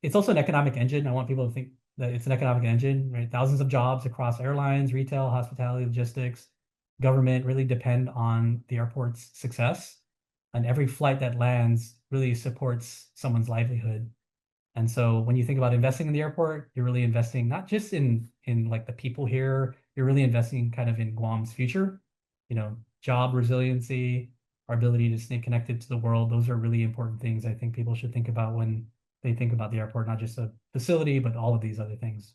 it's also an economic engine. I want people to think that it's an economic engine, right? Thousands of jobs across airlines, retail, hospitality, logistics, government really depend on the airport's success. And every flight that lands really supports someone's livelihood. And so when you think about investing in the airport, you're really investing not just in like the people here, you're really investing kind of in Guam's future, job resiliency, our ability to stay connected to the world. Those are really important things I think people should think about when they think about the airport, not just a facility, but all of these other things.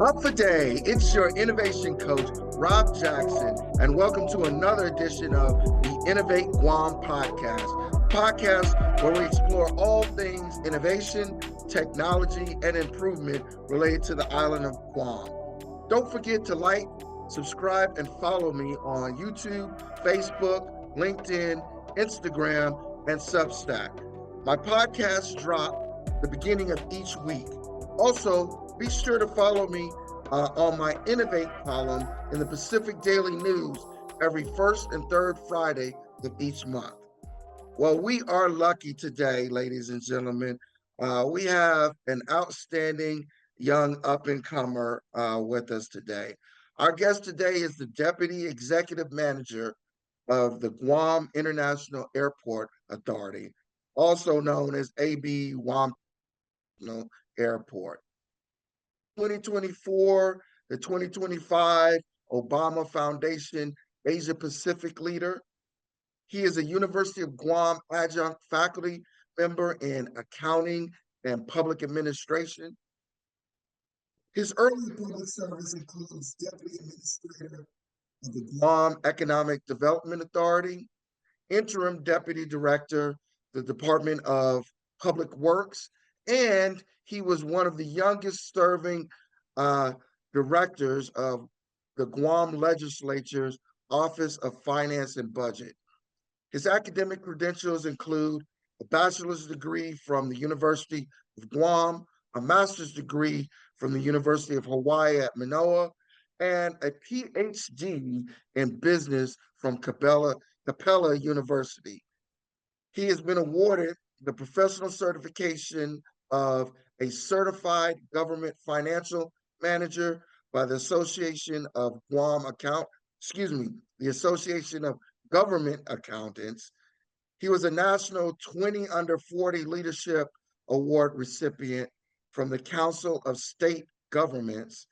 Up for day, it's your innovation coach, Rob Jackson, and welcome to another edition of the Innovate Guam podcast where we explore all things innovation, technology, and improvement related to the island of Guam. Don't forget to like, subscribe, and follow me on YouTube, Facebook, LinkedIn, Instagram, and Substack. My podcasts drop the beginning of each week. Also, be sure to follow me on my Innovate column in the Pacific Daily News every first and third Friday of each month. Well, we are lucky today, ladies and gentlemen. We have an outstanding young up-and-comer with us today. Our guest today is the Deputy Executive Manager of the Guam International Airport Authority, also known as AB Guam Airport. 2024 to 2025 Obama Foundation Asia Pacific leader. He is a University of Guam adjunct faculty member in accounting and public administration. His early public service includes Deputy Administrator of the Guam Economic Development Authority, Interim Deputy Director, the Department of Public Works, and he was one of the youngest serving directors of the Guam Legislature's Office of Finance and Budget. His academic credentials include a bachelor's degree from the University of Guam, a master's degree from the University of Hawaii at Manoa, and a PhD in business from Capella University. He has been awarded the professional certification of a certified government financial manager by the Association of the Association of Government Accountants. He was a national 20 under 40 leadership award recipient from the Council of State Governments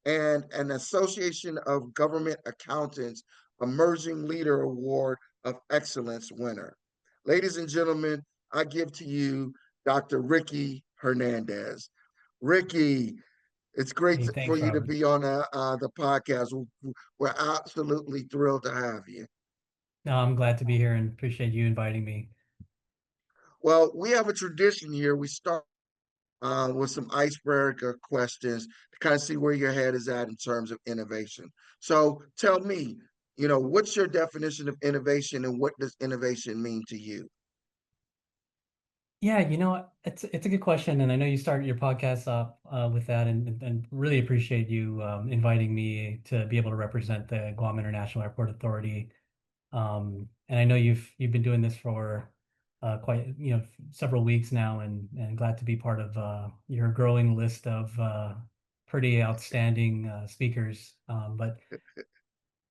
and an Association of Government Accountants Emerging Leader Award of Excellence winner. Ladies and gentlemen, I give to you Dr. Ricky Hernandez. Ricky, it's great Hey, for thanks, you to Robert. be on the podcast. We're absolutely thrilled to have you. No, I'm glad to be here and appreciate you inviting me. Well, we have a tradition here. We start with some icebreaker questions to kind of see where your head is at in terms of innovation. So tell me, what's your definition of innovation and what does innovation mean to you? Yeah, it's a good question, and I know you started your podcast up with that, and really appreciate you inviting me to be able to represent the Guam International Airport Authority. And I know you've been doing this for quite several weeks now, and glad to be part of your growing list of pretty outstanding speakers. But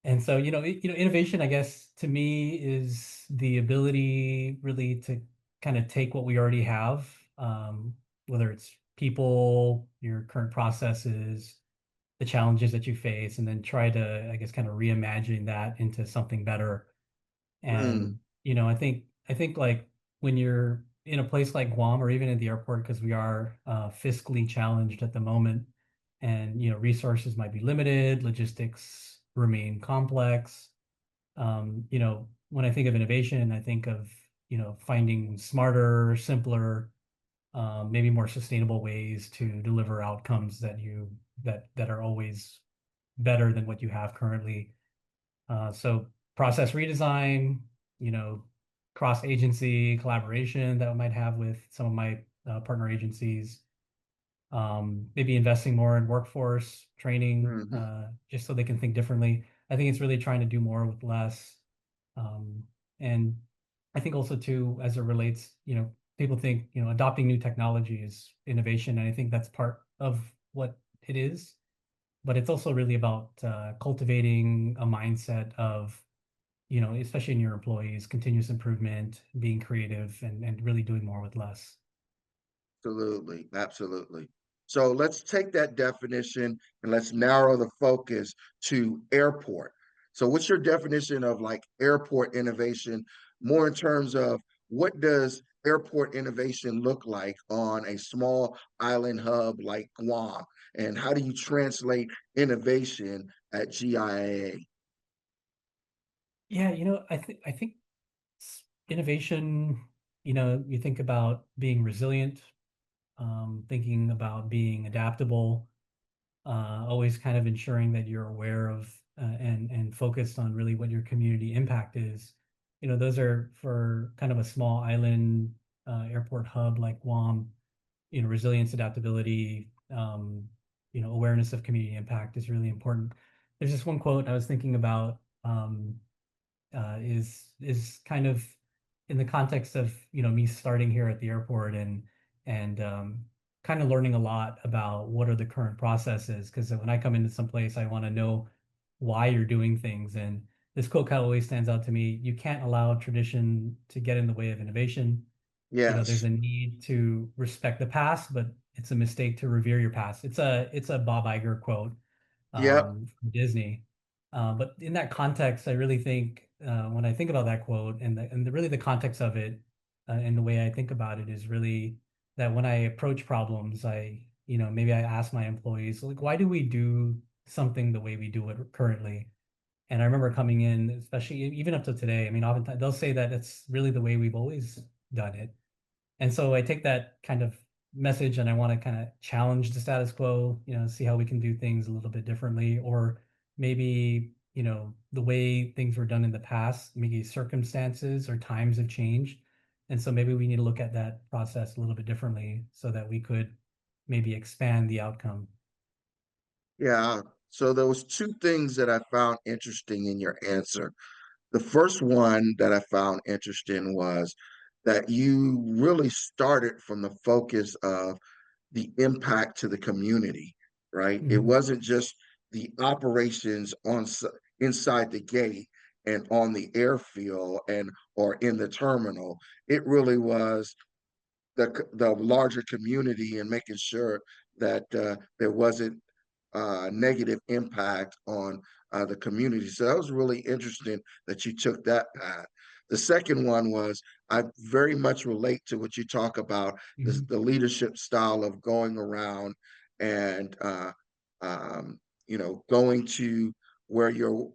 and so innovation, I guess, to me is the ability really to kind of take what we already have, whether it's people, your current processes, the challenges that you face, and then try to, I guess, kind of reimagine that into something better. Mm, And I think like when you're in a place like Guam or even at the airport, because we are fiscally challenged at the moment, and resources might be limited, logistics remain complex. When I think of innovation, I think of finding smarter, simpler, maybe more sustainable ways to deliver outcomes that are always better than what you have currently. So process redesign, you know, cross-agency collaboration that I might have with some of my partner agencies, maybe investing more in workforce training, mhm. just so they can think differently. I think it's really trying to do more with less. And I think also too, as it relates, people think, adopting new technology is innovation, and I think that's part of what it is. But it's also really about cultivating a mindset of, especially in your employees, continuous improvement, being creative, and really doing more with less. Absolutely, absolutely. So let's take that definition and let's narrow the focus to airport. So what's your definition of like airport innovation, more in terms of what does airport innovation look like on a small island hub like Guam? And how do you translate innovation at GIA? Yeah, I think innovation, you think about being resilient, thinking about being adaptable, always kind of ensuring that you're aware of and focused on really what your community impact is. Those are for kind of a small island airport hub like Guam. Resilience, adaptability, awareness of community impact is really important. There's this one quote I was thinking about. Is kind of in the context of me starting here at the airport and kind of learning a lot about what are the current processes, because when I come into some place I want to know why you're doing things. And this quote kind of always stands out to me: you can't allow tradition to get in the way of innovation. There's Yes. a need to respect the past, but it's a mistake to revere your past. It's a Bob Iger quote Yep. from Disney. But in that context, I really think when I think about that quote really the context of it, and the way I think about it is really that when I approach problems, maybe I ask my employees, like, why do we do something the way we do it currently? And I remember coming in, especially even up to today, I mean, oftentimes they'll say that it's really the way we've always done it. And so I take that kind of message and I want to kind of challenge the status quo, see how we can do things a little bit differently, or maybe, the way things were done in the past, maybe circumstances or times have changed. And so maybe we need to look at that process a little bit differently so that we could maybe expand the outcome. Yeah. So there was two things that I found interesting in your answer. The first one that I found interesting was that you really started from the focus of the impact to the community, right? It Mhm. wasn't just the operations inside the gate and on the airfield and or in the terminal. It really was the larger community and making sure that there wasn't negative impact on the community. So that was really interesting that you took that path. The second one was I very much relate to what you talk about Mhm. the leadership style of going around and um, going to where your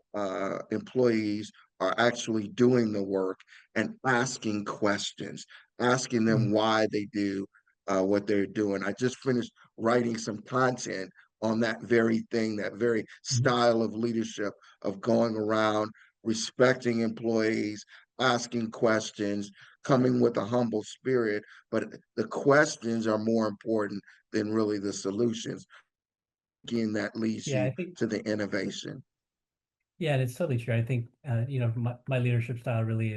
employees are actually doing the work and asking questions, asking them Mhm. why they do what they're doing. I just finished writing some content on that very thing, that very Mhm. style of leadership of going around, respecting employees, asking questions, coming with a humble spirit. But the questions are more important than really the solutions. Again, that leads Yeah, you I think to the innovation. Yeah, and it's totally true. I think my leadership style really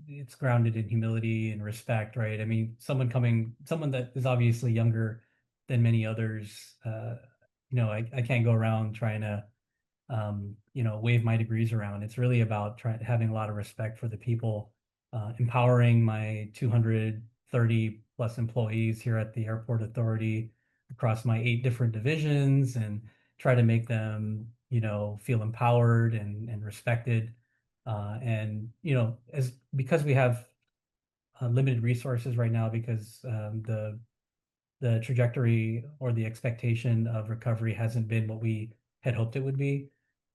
it's grounded in humility and respect, right? I mean, someone that is obviously younger than many others, I can't go around trying to wave my degrees around. It's really about having a lot of respect for the people, empowering my 230 plus employees here at the airport authority across my 8 different divisions, and try to make them, feel empowered and respected. And, as because we have limited resources right now, because the trajectory or the expectation of recovery hasn't been what we had hoped it would be.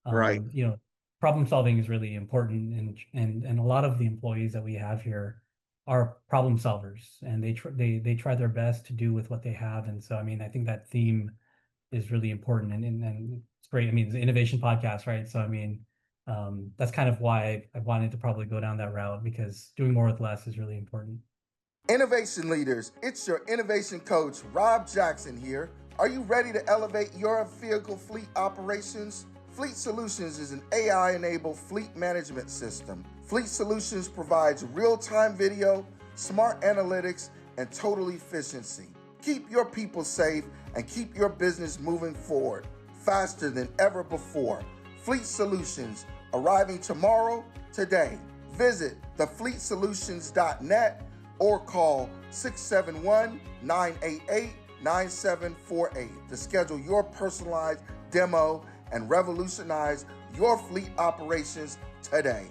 Right. Um, you know, Problem solving is really important, and a lot of the employees that we have here are problem solvers, and they try their best to do with what they have. And so, I mean, I think that theme is really important, and it's great. I mean, it's an innovation podcast, right? So, I mean, that's kind of why I wanted to probably go down that route, because doing more with less is really important. Innovation leaders, it's your innovation coach, Rob Jackson here. Are you ready to elevate your vehicle fleet operations? Fleet Solutions is an AI-enabled fleet management system. Fleet Solutions provides real-time video, smart analytics, and total efficiency. Keep your people safe and keep your business moving forward faster than ever before. Fleet Solutions, arriving tomorrow, today. Visit thefleetsolutions.net or call 671 988 9748 to schedule your personalized demo and revolutionize your fleet operations today.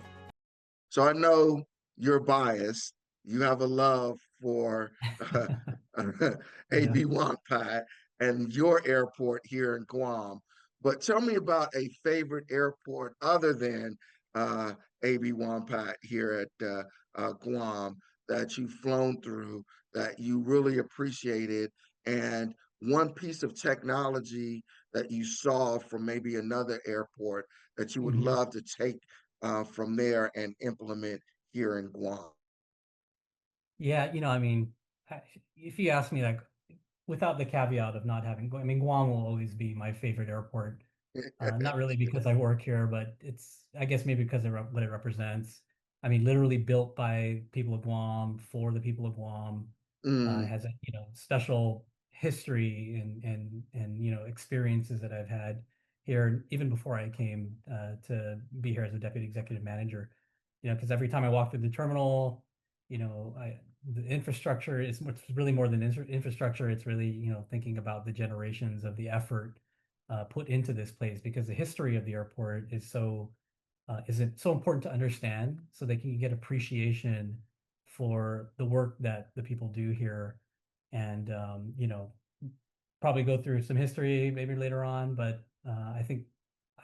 So I know you're biased. You have a love for Yeah. AB Wampat and your airport here in Guam. But tell me about a favorite airport other than uh, AB Wampat here at Guam that you've flown through that you really appreciated, and one piece of technology that you saw from maybe another airport that you would Mhm. love to take from there and implement here in Guam. Yeah, I mean, if you ask me, like, without the caveat of not having, I mean, Guam will always be my favorite airport. Not really because I work here, but it's, I guess maybe because of what it represents. I mean, literally built by people of Guam for the people of Guam. Mm, Has a, special history and experiences that I've had here even before I came to be here as a deputy executive manager. Because every time I walk through the terminal, the infrastructure is it's really more than infrastructure. It's really, thinking about the generations of the effort put into this place, because the history of the airport is it so important to understand so they can get appreciation for the work that the people do here, and probably go through some history maybe later on. But I think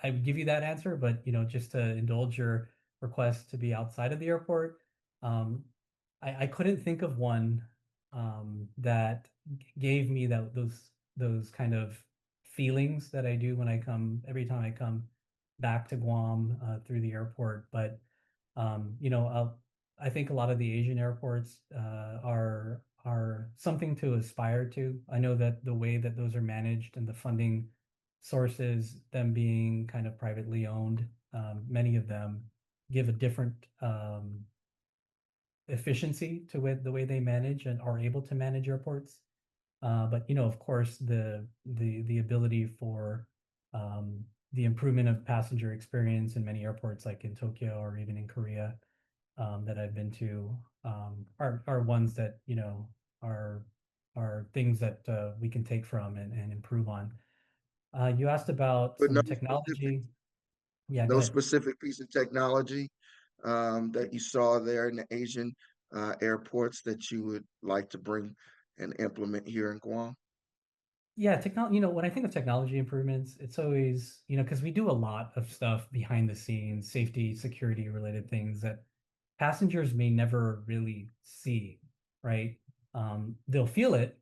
I would give you that answer. But just to indulge your request to be outside of the airport, um, I couldn't think of one that gave me those kind of feelings that I do when I come every time I come back to Guam through the airport. But I think a lot of the Asian airports are something to aspire to. I know that the way that those are managed and the funding sources, them being kind of privately owned, many of them give a different efficiency to the way they manage and are able to manage airports. But of course, the ability for the improvement of passenger experience in many airports, like in Tokyo or even in Korea, that I've been to, are ones that are are things that we can take from and improve on. You asked about but some technology. Yeah, go no ahead. specific piece of technology that you saw there in the Asian airports that you would like to bring and implement here in Guam. Yeah, technology, when I think of technology improvements, it's always, because we do a lot of stuff behind the scenes, safety, security related things that passengers may never really see, right? They'll feel it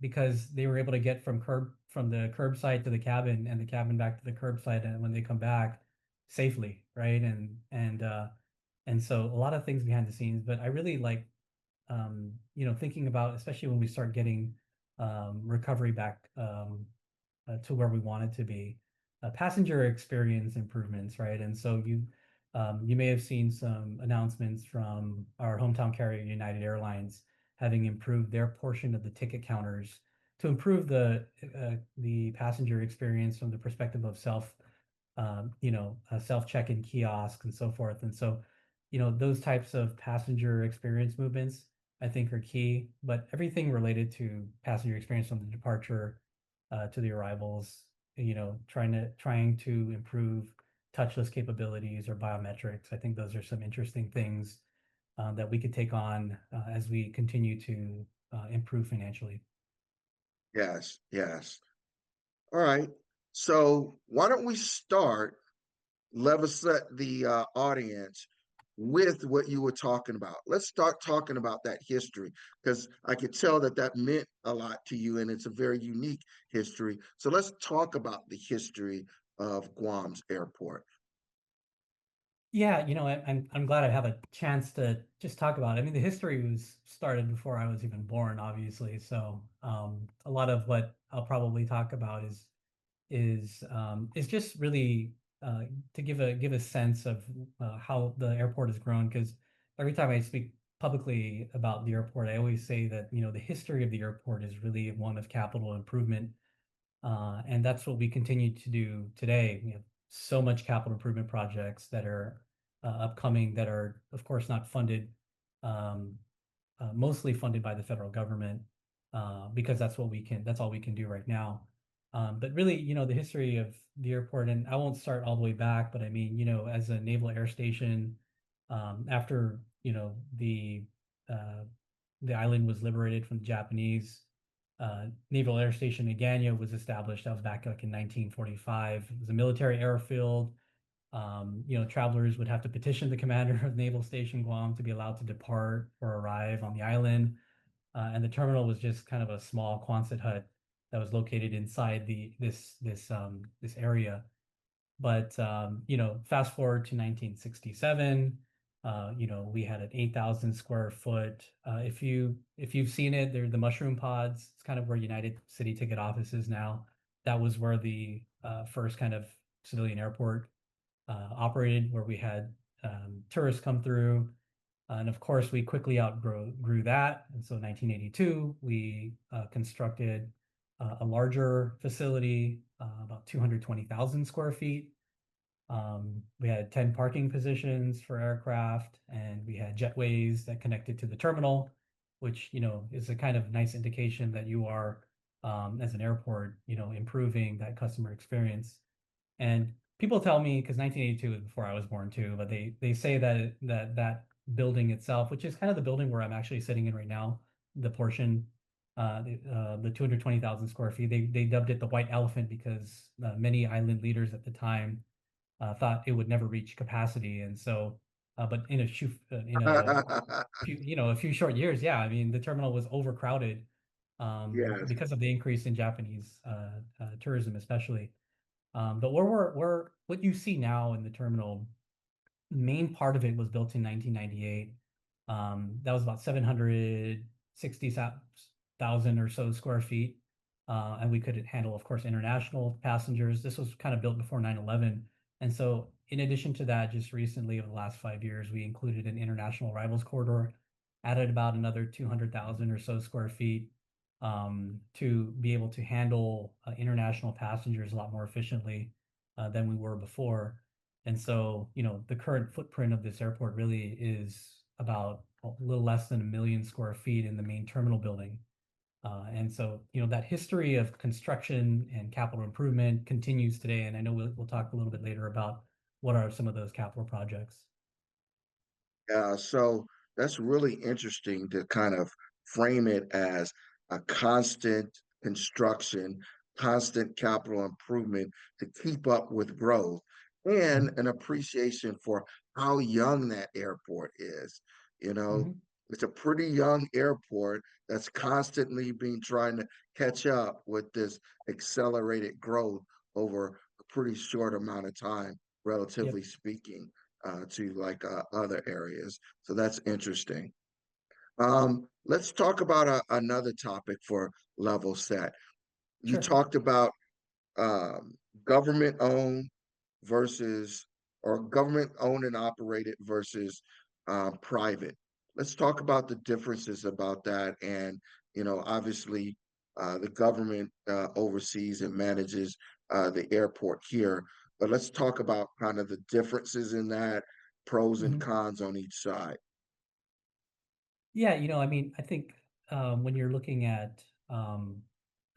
because they were able to get from the curbside to the cabin and the cabin back to the curbside, and when they come back safely, right? And so a lot of things behind the scenes, but I really like thinking about, especially when we start getting recovery back to where we want it to be, passenger experience improvements, right? And so you may have seen some announcements from our hometown carrier, United Airlines, having improved their portion of the ticket counters to improve the passenger experience from the perspective of self check-in kiosks and so forth. And so, those types of passenger experience movements, I think, are key. But everything related to passenger experience from the departure to the arrivals, trying to improve touchless capabilities or biometrics. I think those are some interesting things that we could take on as we continue to improve financially. Yes, yes. All right. So why don't we start level set the audience with what you were talking about. Let's start talking about that history because I could tell that that meant a lot to you and it's a very unique history. So let's talk about the history of Guam's airport. Yeah, I'm glad I have a chance to just talk about it. I mean, the history was started before I was even born, obviously. So a lot of what I'll probably talk about is just really to give a sense of how the airport has grown. Because every time I speak publicly about the airport, I always say that, the history of the airport is really one of capital improvement. And that's what we continue to do today. We have so much capital improvement projects that are upcoming that are, of course, not funded, um, mostly funded by the federal government, because that's all we can do right now. But really, the history of the airport, and I won't start all the way back, but I mean, as a naval air station, after, uh, the island was liberated from the Japanese, Naval Air Station Agana was established. That was back like in 1945. It was a military airfield. Travelers would have to petition the commander of Naval Station Guam to be allowed to depart or arrive on the island. And the terminal was just kind of a small Quonset hut that was located inside this area. But fast forward to 1967, we had an 8,000 square foot. If you've seen it, they're the mushroom pods. It's kind of where United City Ticket Office is now. That was where the first kind of civilian airport operated, where we had tourists come through. And of course, we quickly outgrew that. And so in 1982, we constructed a larger facility, about 220,000 square feet. We had 10 parking positions for aircraft, and we had jetways that connected to the terminal, which, is a kind of nice indication that you are, as an airport, improving that customer experience. And people tell me, because 1982 was before I was born too, but they say that building itself, which is kind of the building where I'm actually sitting in right now, the portion, the 220,000 square feet, they dubbed it the White Elephant because many island leaders at the time thought it would never reach capacity, and so, but a few short years, yeah, I mean, the terminal was overcrowded Yes. because of the increase in Japanese tourism, especially. But what you see now in the terminal, main part of it was built in 1998. That was about 760,000 or so square feet. And we could handle, of course, international passengers. This was kind of built before 9/11. And so, in addition to that, just recently, over the last 5 years, we included an international arrivals corridor, added about another 200,000 or so square feet, to be able to handle international passengers a lot more efficiently than we were before. And so, the current footprint of this airport really is about a little less than 1 million square feet in the main terminal building. And so, that history of construction and capital improvement continues today. And I know we'll talk a little bit later about what are some of those capital projects. Yeah, so that's really interesting to kind of frame it as a constant construction, constant capital improvement to keep up with growth, and Mhm. an appreciation for how young that airport is. You know, Mhm. it's a pretty young airport that's constantly being trying to catch up with this accelerated growth over a pretty short amount of time, relatively Yep. speaking to like other areas. So that's interesting. Let's talk about another topic for level set. You Sure. talked about um, government owned versus or government owned and operated versus private. Let's talk about the differences about that. And, obviously, the government oversees and manages the airport here. But let's talk about kind of the differences in that, pros and Mhm. cons on each side. Yeah, I mean, I think when you're looking at an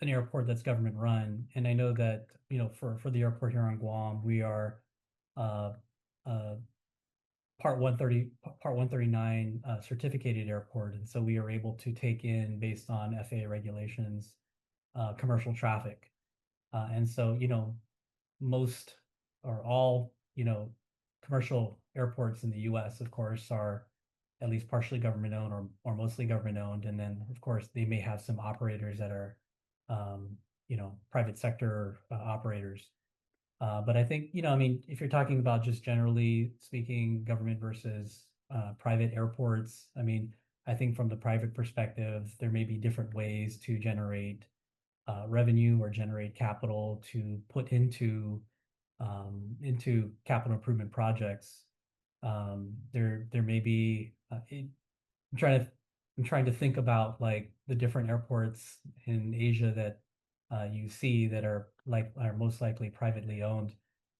airport that's government run, and I know that, for the airport here on Guam, we are uh, uh, Part 139 certificated airport, and so we are able to take in, based on FAA regulations, commercial traffic. And so, most or all, commercial airports in the US, of course, are at least partially government owned or mostly government owned. And then, of course, they may have some operators that are, private sector operators. But I think, I mean, if you're talking about just generally speaking, government versus private airports, I mean, I think from the private perspective, there may be different ways to generate revenue or generate capital to put into capital improvement projects. There may be I'm trying to I'm trying to think about like the different airports in Asia that you see that are most likely privately owned.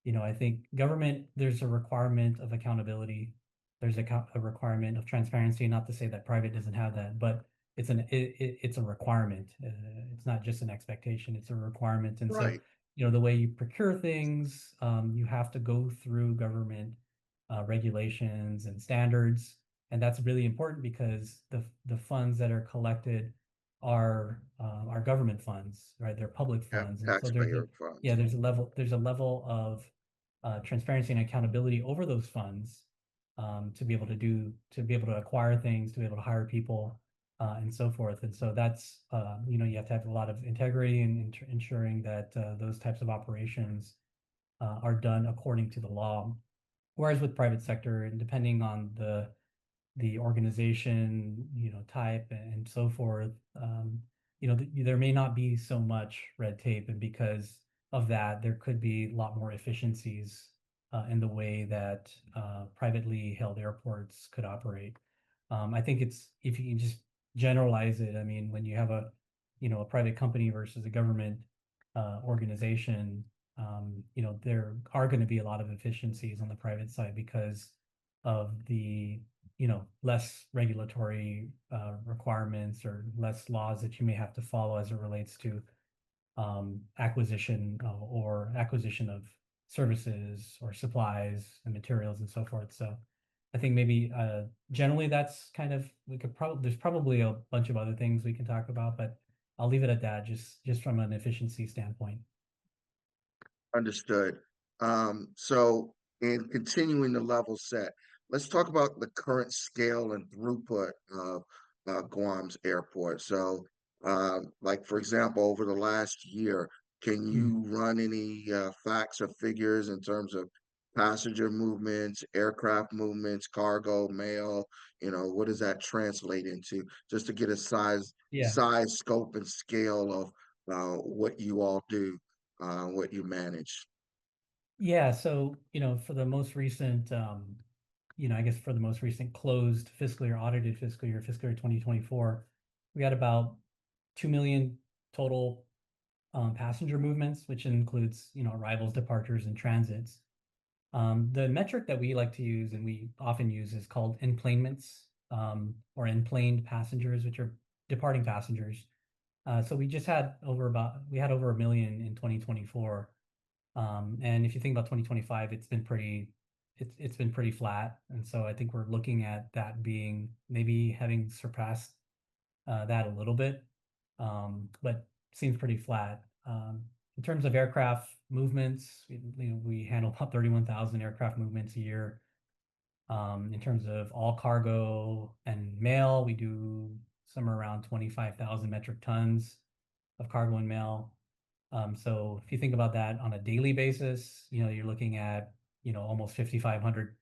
I think government, there's a requirement of accountability. There's a requirement of transparency. Not to say that private doesn't have that, but it's a requirement. It's not just an expectation, it's a requirement. And so, Right. the way you procure things, you have to go through government regulations and standards, and that's really important because the funds that are collected are government funds, right? They're public Yeah, funds, and so taxpayer funds. there's a level of transparency and accountability over those funds, to be able to acquire things, to be able to hire people, and so forth. And so that's you have to have a lot of integrity in ensuring that those types of operations are done according to the law. Whereas with private sector, and depending on the organization, type and so forth, there may not be so much red tape, and because of that, there could be a lot more efficiencies in the way that privately held airports could operate. I think it's if you can just generalize it. I mean, when you have a private company versus a government organization, there are going to be a lot of efficiencies on the private side because of the less regulatory requirements or less laws that you may have to follow as it relates to acquisition of services or supplies and materials and so forth. So I think maybe generally that's kind of there's probably a bunch of other things we can talk about, but I'll leave it at that just from an efficiency standpoint. Understood. So in continuing the level set, let's talk about the current scale and throughput of Guam's airport. So, like for example, over the last year, can Hmm. you run any facts or figures in terms of passenger movements, aircraft movements, cargo, mail? What does that translate into? Just to get a Yeah. size, scope, and scale of what you all do, what you manage. Yeah, so, for the most recent, I guess for the most recent closed fiscal year, audited fiscal year 2024, we had about 2 million total passenger movements, which includes, arrivals, departures, and transits. The metric that we like to use and we often use is called enplanements, or enplaned passengers, which are departing passengers. So we had over a million in 2024. And if you think about 2025, it's been pretty flat. And so I think we're looking at that being maybe having surpassed that a little bit, but seems pretty flat. In terms of aircraft movements, we handle about 31,000 aircraft movements a year. In terms of all cargo and mail, we do somewhere around 25,000 metric tons of cargo and mail. So if you think about that on a daily basis, you're looking at, almost 5,500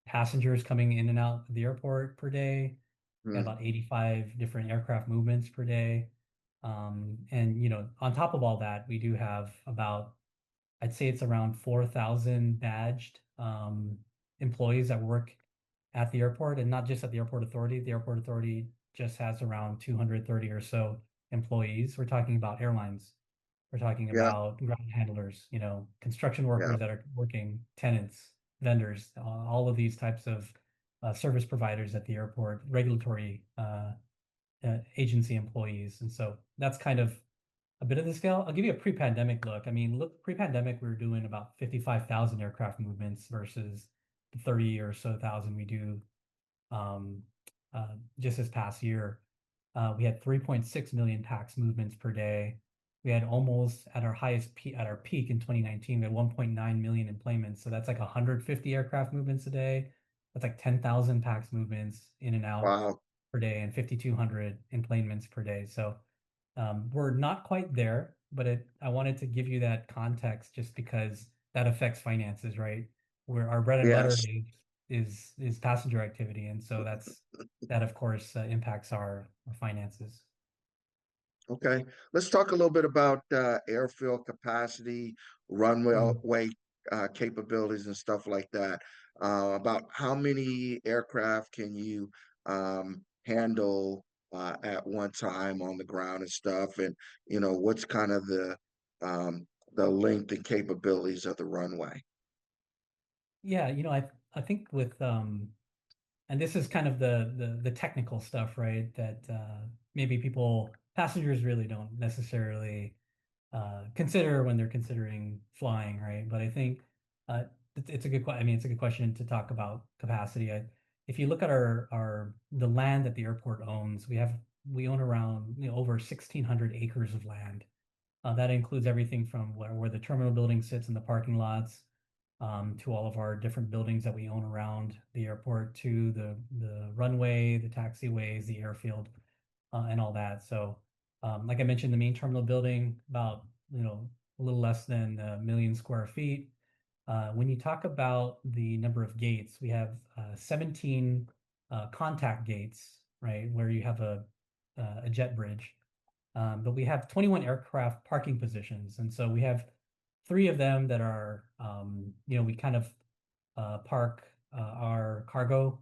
passengers coming in and out of the airport per day. We have Hmm. about 85 different aircraft movements per day. And, on top of all that, we do have about, I'd say it's around 4,000 badged employees that work at the airport, and not just at the airport authority. The airport authority just has around 230 or so employees. We're talking about airlines. We're talking Yeah, about ground handlers, construction yeah. workers that are working, tenants, vendors, all of these types of service providers at the airport, regulatory agency employees. And so that's kind of a bit of the scale. I'll give you a pre-pandemic look. I mean, look, pre-pandemic, we were doing about 55,000 aircraft movements versus the 30 or so thousand we do um, just this past year. We had 3.6 million pax movements per day. We had almost at our peak in 2019, we had 1.9 million enplanements. So that's like 150 aircraft movements a day. That's like 10,000 pax movements in and out Wow. per day and 5,200 enplanements per day. So we're not quite there, but I wanted to give you that context just because that affects finances, right? Where our bread and butter Yes. is passenger activity, and so that of course impacts our finances. Okay. Let's talk a little bit about airfield capacity, runway Mm. capabilities, and stuff like that. About how many aircraft can you handle at one time on the ground and stuff? And, what's kind of the length and capabilities of the runway? Yeah, I think with and this is kind of the technical stuff, right? That maybe passengers really don't necessarily consider when they're considering flying, right? But I think it's a good I mean, it's a good question to talk about capacity. If you look at our the land that the airport owns, we own around over 1,600 acres of land. That includes everything from where the terminal building sits in the parking lots, to all of our different buildings that we own around the airport, to the runway, the taxiways, the airfield, and all that. So, like I mentioned, the main terminal building, about a little less than 1 million square feet. When you talk about the number of gates, we have 17 contact gates, right, where you have a jet bridge. But we have 21 aircraft parking positions. And so we have three of them that are, we kind of park our cargo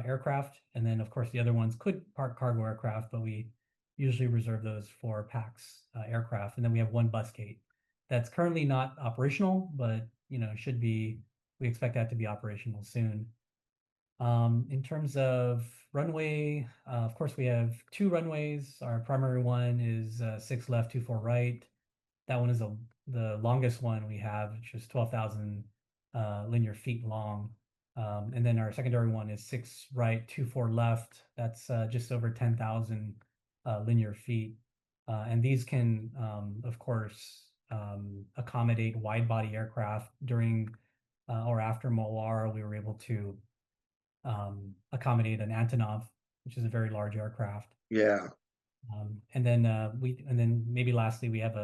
aircraft. And then, of course, the other ones could park cargo aircraft, but we usually reserve those for PAX aircraft. And then we have one bus gate that's currently not operational, but, we expect that to be operational soon. In terms of runway, of course, we have two runways. Our primary one is 6 left, 2 4 right. That one is the longest one we have, which is 12,000 linear feet long. And then our secondary one is 6 right, 2 4 left. That's just over 10,000 linear feet. And these can, of course, accommodate wide body aircraft during or after MOR. We were able to accommodate an Antonov, which is a very large aircraft. Yeah. And then maybe lastly, we have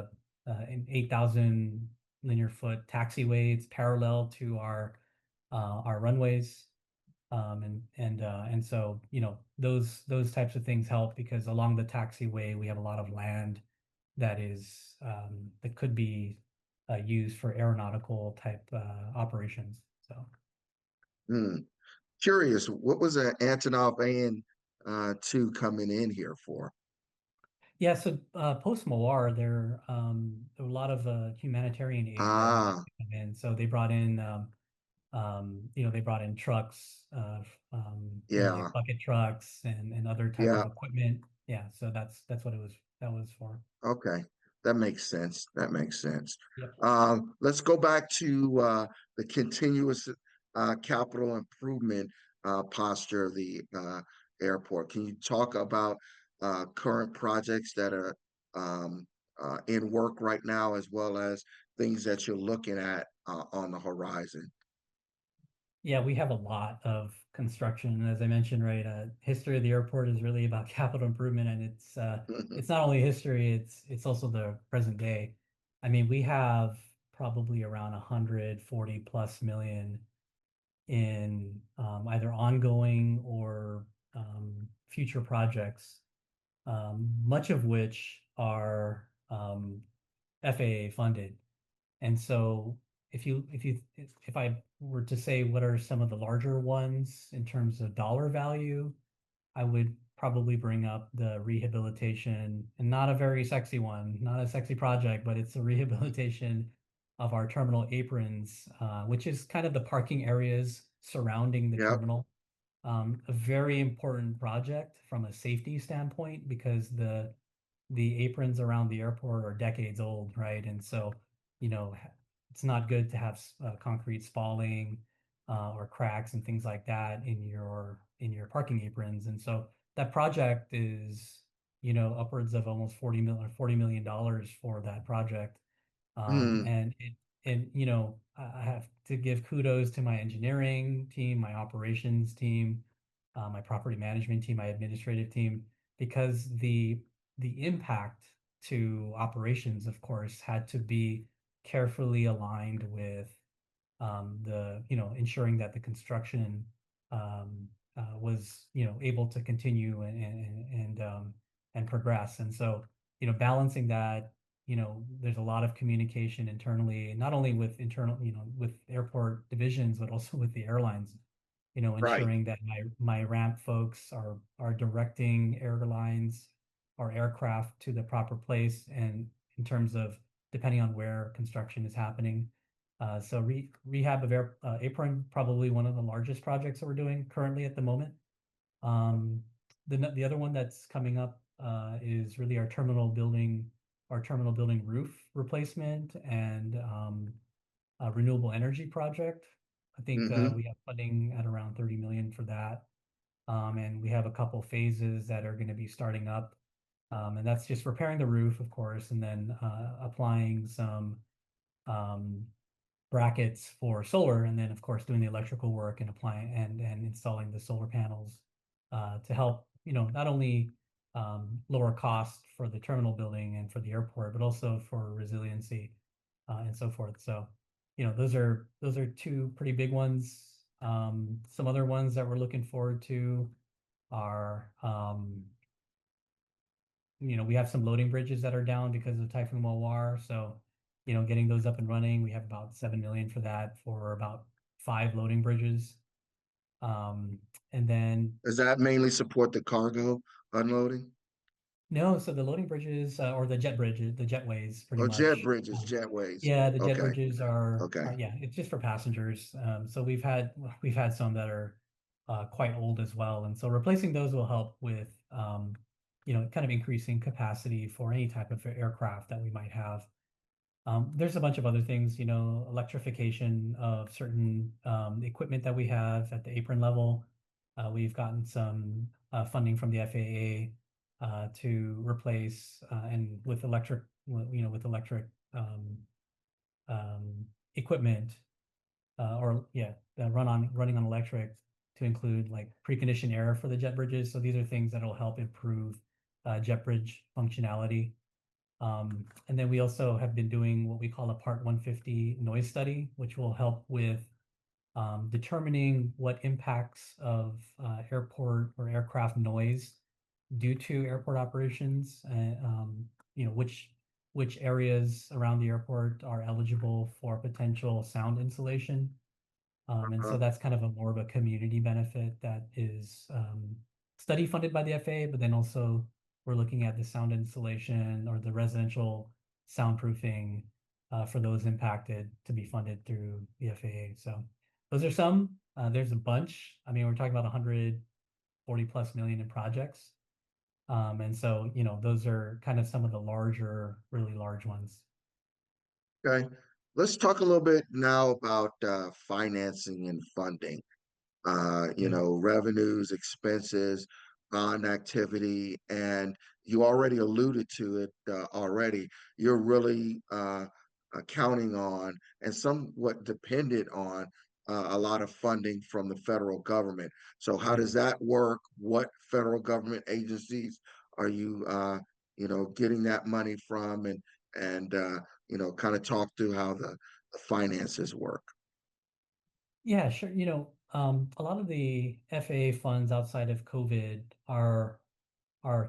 an 8,000 linear foot taxiway. It's parallel to our runways. And so, those types of things help because along the taxiway, we have a lot of land that could be used for aeronautical type operations. So. Hmm. Curious, what was an Antonov AN-2 coming in here for? Yeah, so post Moar, there were a lot of humanitarian aid that needed Ah, to come in. So they brought in trucks, like yeah, bucket trucks and other type yeah. of equipment. Yeah, so that's what that was for. Okay, that makes sense. That makes sense. Yep. Let's go back to the continuous capital improvement posture of the airport. Can you talk about current projects that are in work right now, as well as things that you're looking at on the horizon? Yeah, we have a lot of construction. And as I mentioned, right, history of the airport is really about capital improvement, and it's not only history, it's also the present day. I mean, we have probably around 140 plus million in either ongoing or future projects, much of which are FAA funded. And so if I were to say what are some of the larger ones in terms of dollar value, I would probably bring up the rehabilitation, and not a very sexy one, not a sexy project, but it's a rehabilitation of our terminal aprons, which is kind of the parking areas surrounding the Yep. terminal. A very important project from a safety standpoint because the aprons around the airport are decades old, right? And so, it's not good to have concrete spalling or cracks and things like that in your parking aprons. And so that project is, upwards of almost 40 million dollars for that project. Hmm. I have to give kudos to my engineering team, my operations team, my property management team, my administrative team, because the impact to operations, of course, had to be carefully aligned with ensuring that the construction was, able to continue and progress. And so, balancing that, there's a lot of communication internally, not only with internal, with airport divisions, but also with the airlines. Right. ensuring that my ramp folks are directing airlines or aircraft to the proper place, and in terms of depending on where construction is happening. So rehab of apron, probably one of the largest projects that we're doing currently at the moment. Um, the other one that's coming up is really our terminal building roof replacement and a renewable energy project. I think Mm-hmm. we have funding at around 30 million for that. And we have a couple phases that are going to be starting up. And that's just repairing the roof, of course, and then applying some um, brackets for solar, and then of course doing the electrical work and applying and installing the solar panels to help, not only lower cost for the terminal building and for the airport, but also for resiliency and so forth. So, those are two pretty big ones. Some other ones that we're looking forward to are we have some loading bridges that are down because of Typhoon Mawar. So, getting those up and running, we have about 7 million for that for about 5 loading bridges. And then Does that mainly support the cargo unloading? no, so the loading bridges or the jet bridges, the jetways pretty Oh, jet much. bridges, jetways. Yeah, the jet Okay. bridges are Okay. yeah, it's just for passengers. So we've had some that are quite old as well, and so replacing those will help with kind of increasing capacity for any type of aircraft that we might have. There's a bunch of other things, electrification of certain equipment that we have at the apron level. We've gotten some funding from the FAA to replace and with electric equipment or yeah, running on electric to include like preconditioned air for the jet bridges. So these are things that will help improve jet bridge functionality. And then we also have been doing what we call a Part 150 noise study, which will help with determining what impacts of airport or aircraft noise due to airport operations, and which areas around the airport are eligible for potential sound insulation. And so Uh, that's kind of a more of a community benefit that is study funded by the FAA, but then also we're looking at the sound insulation or the residential soundproofing for those impacted to be funded through the FAA. So those are some. There's a bunch. I mean, we're talking about 140 plus million in projects. And so, those are kind of some of the larger, really large ones. okay. Let's talk a little bit now about financing and funding. Yeah. Revenues, expenses, bond activity, and you already alluded to it already. You're really counting on and somewhat dependent on a lot of funding from the federal government. So how Right. does that work? What federal government agencies are you, getting that money from, and kind of talk through how the finances work. Yeah, sure. A lot of the FAA funds outside of COVID are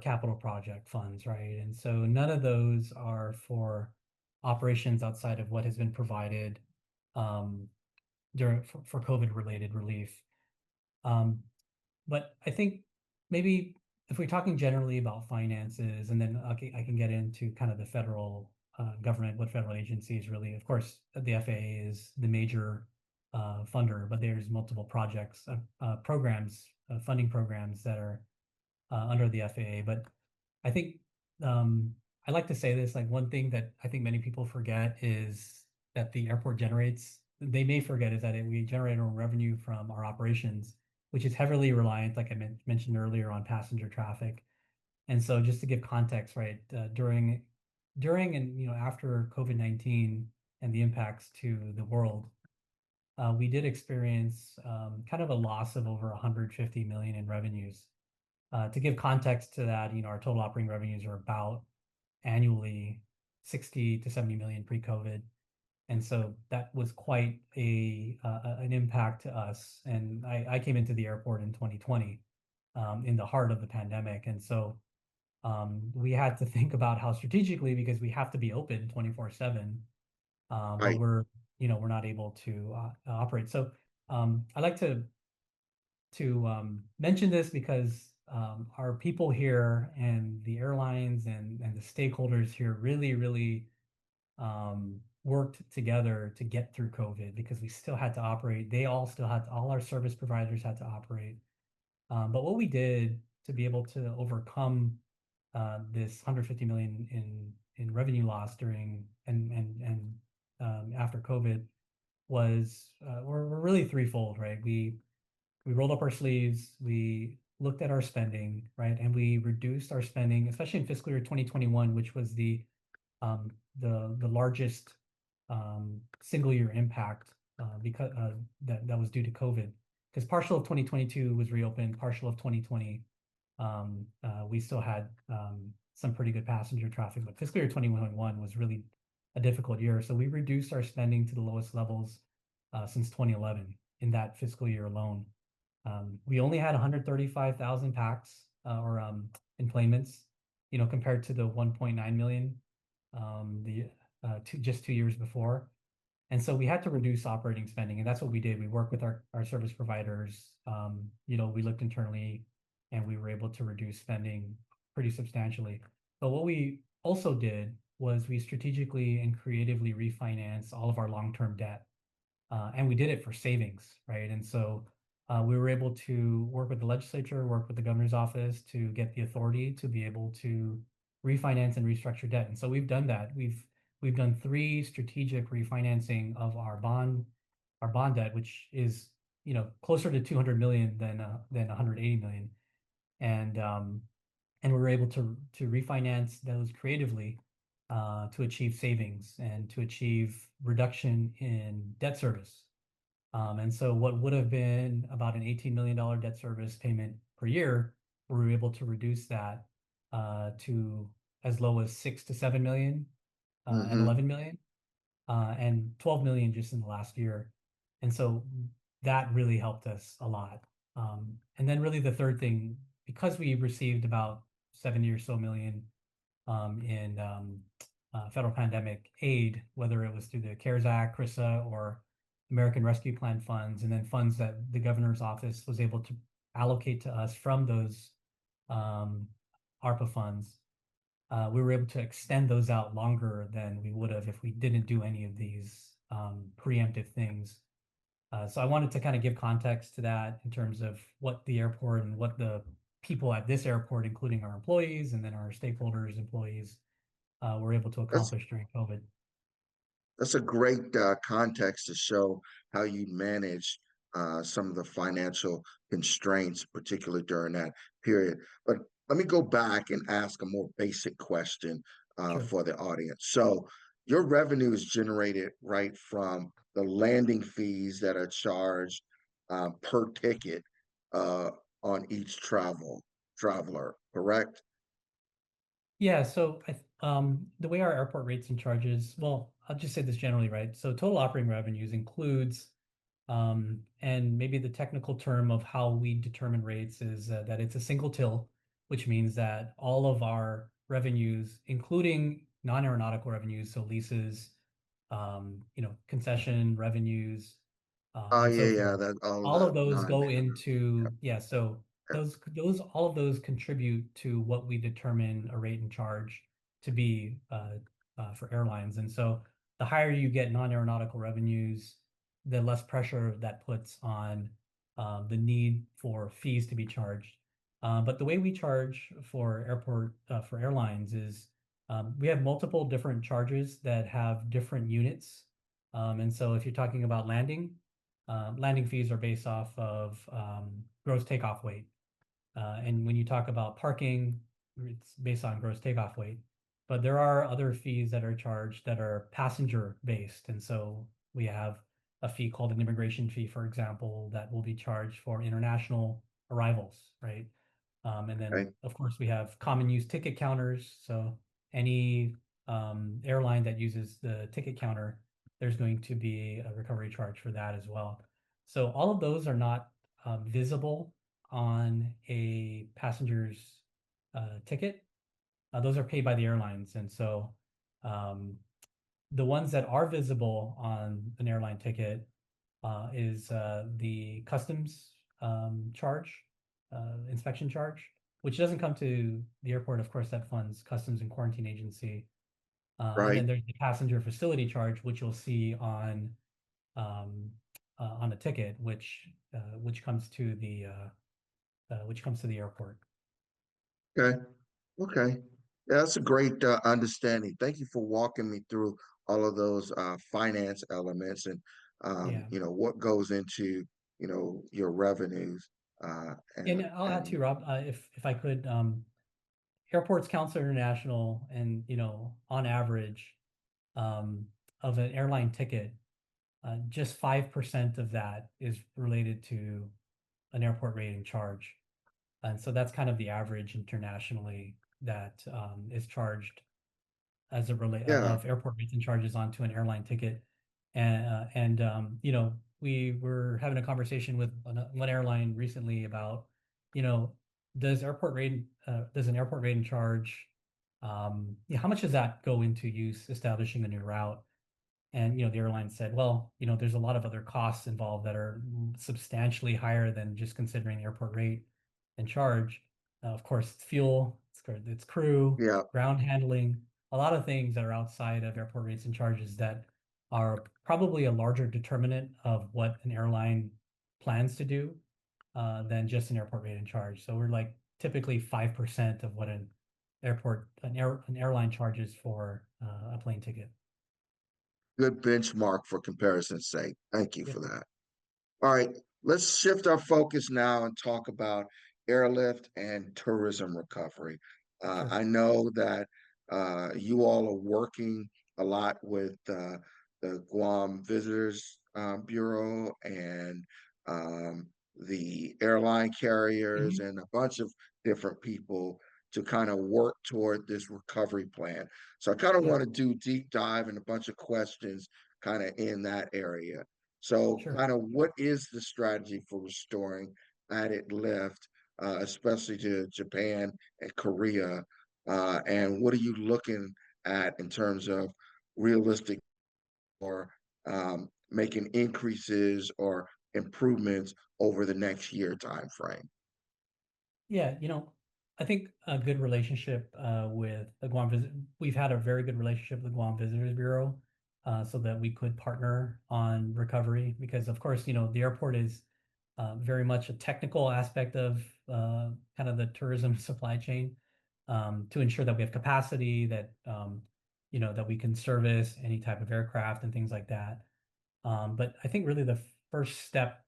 capital project funds, right? And so none of those are for operations outside of what has been provided um, for COVID related relief. Um, but I think maybe if we're talking generally about finances, and then I can get into kind of the federal government, what federal agencies really, of course, the FAA is the major funder, but there's multiple projects, programs, funding programs that are under the FAA. But I think I like to say this, like one thing that I think many people forget is that the airport generates, they may forget is that we generate our revenue from our operations, which is heavily reliant, like I mentioned earlier, on passenger traffic. And so just to give context, right, during and after COVID-19 and the impacts to the world, we did experience kind of a loss of over 150 million in revenues. To give context to that, our total operating revenues are about annually 60 to 70 million pre-COVID. And so that was quite an impact to us. And I came into the airport in 2020 in the heart of the pandemic. And so we had to think about how strategically, because we have to be open 24/7, but Right. we're not able to operate. So I like to mention this because our people here and the airlines and the stakeholders here really worked together to get through COVID because we still had to operate. They all still had to, all our service providers had to operate. But what we did to be able to overcome this 150 million in revenue loss during and after COVID was we're really threefold, right? We rolled up our sleeves, we looked at our spending, right, and we reduced our spending, especially in fiscal year 2021, which was the largest single year impact because that was due to COVID. Because partial of 2022 was reopened, partial of 2020 we still had some pretty good passenger traffic, but fiscal year 2021 was really a difficult year. So we reduced our spending to the lowest levels since 2011 in that fiscal year alone. We only had 135,000 packs or enplanements, compared to the 1.9 million just 2 years before. And so we had to reduce operating spending, and that's what we did. We worked with our service providers. We looked internally, and we were able to reduce spending pretty substantially. But what we also did was we strategically and creatively refinanced all of our long-term debt, and we did it for savings, right? And so we were able to work with the legislature, work with the governor's office to get the authority to be able to refinance and restructure debt. And so we've done that. We've done three strategic refinancing of our bond debt, which is closer to 200 million than 180 million, and we were able to refinance those creatively to achieve savings and to achieve reduction in debt service. And so what would have been about an $18 million debt service payment per year, we were able to reduce that to as low as 6 to 7 million and Mm-hmm. 11 million and 12 million just in the last year. And so that really helped us a lot. And then really the third thing, because we received about 70 or so million in federal pandemic aid, whether it was through the CARES Act, CRISA, or American Rescue Plan funds, and then funds that the governor's office was able to allocate to us from those ARPA funds. We were able to extend those out longer than we would have if we didn't do any of these preemptive things. So I wanted to kind of give context to that in terms of what the airport and what the people at this airport, including our employees and then our stakeholders, employees, were able to That's accomplish during COVID. That's a great context to show how you manage some of the financial constraints, particularly during that period. But let me go back and ask a more basic question Sure. for the audience. So, your revenue is generated right from the landing fees that are charged per ticket uh, on each traveler, correct? Yeah, so the way our airport rates and charges, well, I'll just say this generally, right? So total operating revenues includes, and maybe the technical term of how we determine rates is that it's a single till, which means that all of our revenues, including non-aeronautical revenues, so leases, concession revenues, and Yeah, so yeah, forth. that all All the of those non. go into, yeah, so those all of those contribute to what we determine a rate and charge to be for airlines. And so the higher you get non-aeronautical revenues, the less pressure that puts on the need for fees to be charged. But the way we charge for airlines is we have multiple different charges that have different units. And so if you're talking about landing fees are based off of gross takeoff weight. And when you talk about parking, it's based on gross takeoff weight. But there are other fees that are charged that are passenger based. And so we have a fee called an immigration fee, for example, that will be charged for international arrivals, right? And Right? then, of course, we have common use ticket counters. So any airline that uses the ticket counter, there's going to be a recovery charge for that as well. So all of those are not visible on a passenger's ticket. Those are paid by the airlines. And so the ones that are visible on an airline ticket is the customs charge, inspection charge, which doesn't come to the airport. Of course, that funds Customs and Quarantine Agency. And then Right. there's the passenger facility charge, which you'll see um, on a ticket, which comes to the airport. Okay. Okay. Yeah, that's a great understanding. Thank you for walking me through all of those finance elements and Yeah. what goes into your revenues And I'll add and to Rob, if I could, Airports Council International, and on average, of an airline ticket, just 5% of that is related to an airport rating charge. And so that's kind of the average internationally that is charged as a relate yeah, of airport rates and charges onto an airline ticket. We were having a conversation with one airline recently about, you know, does an airport rate and charge, yeah, how much does that go into use establishing a new route? And the airline said, well, there's a lot of other costs involved that are substantially higher than just considering the airport rate and charge. Of course, it's fuel, it's crew, yeah, ground handling, a lot of things that are outside of airport rates and charges that are probably a larger determinant of what an airline plans to do than just an airport rate and charge. So we're like typically 5% of what an airline charges for a plane ticket. good benchmark for comparison's sake. Thank you for Yep, that. All right, let's shift our focus now and talk about airlift and tourism recovery. sure. I know that you all are working a lot with the Guam Visitors Bureau and the airline carriers Mhm. and a bunch of different people to kind of work toward this recovery plan. So I kind of want Yep, to do deep dive and a bunch of questions kind of in that area. So, sure. kind of what is the strategy for restoring added lift, especially to Japan and Korea? And what are you looking at in terms of realistic or making increases or improvements over the next year time frame? Yeah, I think a good relationship with the Guam visit. We've had a very good relationship with the Guam Visitors Bureau, so that we could partner on recovery. Because of course, the airport is very much a technical aspect of kind of the tourism supply chain, to ensure that we have capacity, that we can service any type of aircraft and things like that. But I think really the first step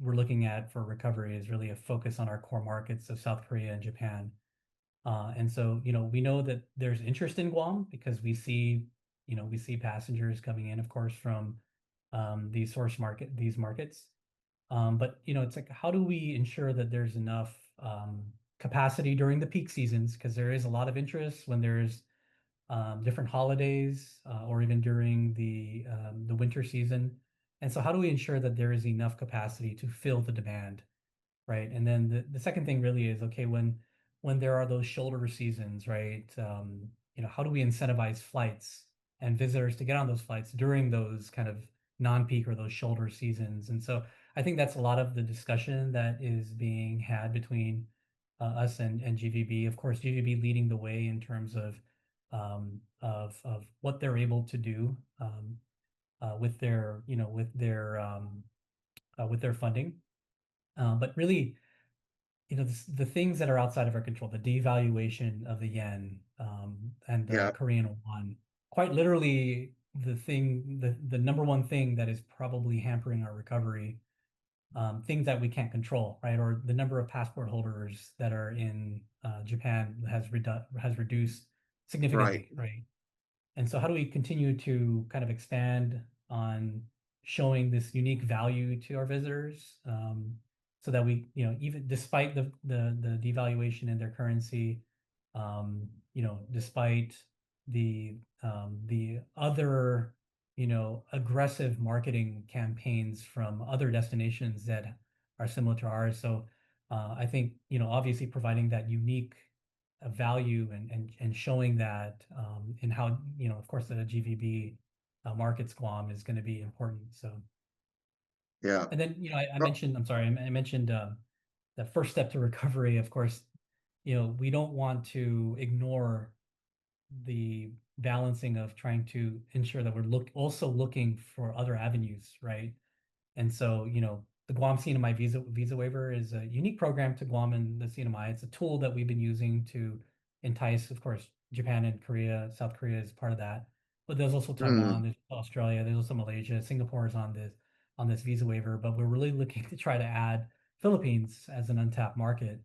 we're looking at for recovery is really a focus on our core markets of South Korea and Japan. And so, we know that there's interest in Guam because we see passengers coming in, of course, from these markets. But it's like, how do we ensure that there's enough capacity during the peak seasons? Because there is a lot of interest when there's different holidays, or even during the winter season. And so how do we ensure that there is enough capacity to fill the demand, right? And then the second thing really is, okay, when there are those shoulder seasons, right? How do we incentivize flights and visitors to get on those flights during those kind of non-peak or those shoulder seasons? And so I think that's a lot of the discussion that is being had between us and GVB. Of course, GVB leading the way in terms of what they're able to do with their funding. But really, the things that are outside of our control, the devaluation of the yen, and the Yeah, Korean won, quite literally the number one thing that is probably hampering our recovery, things that we can't control, right? Or the number of passport holders that are in Japan has reduced right. significantly, right? And so how do we continue to kind of expand on showing this unique value to our visitors, so that we, even despite the devaluation in their currency, despite the other, aggressive marketing campaigns from other destinations that are similar to ours. So I think, obviously providing that unique value and showing that, in how, of course, the GVB markets Guam is going to be important. So Yeah. And then, I Oh, mentioned, I'm sorry, I mentioned the first step to recovery, of course, we don't want to ignore the balancing of trying to ensure that we're also looking for other avenues, right? And so, the Guam CNMI visa waiver is a unique program to Guam and the CNMI. It's a tool that we've been using to entice, of course, Japan and Korea. South Korea is part of that. But there's also Taiwan, mm, there's Australia, there's also Malaysia, Singapore is on this visa waiver, but we're really looking to try to add Philippines as an untapped market.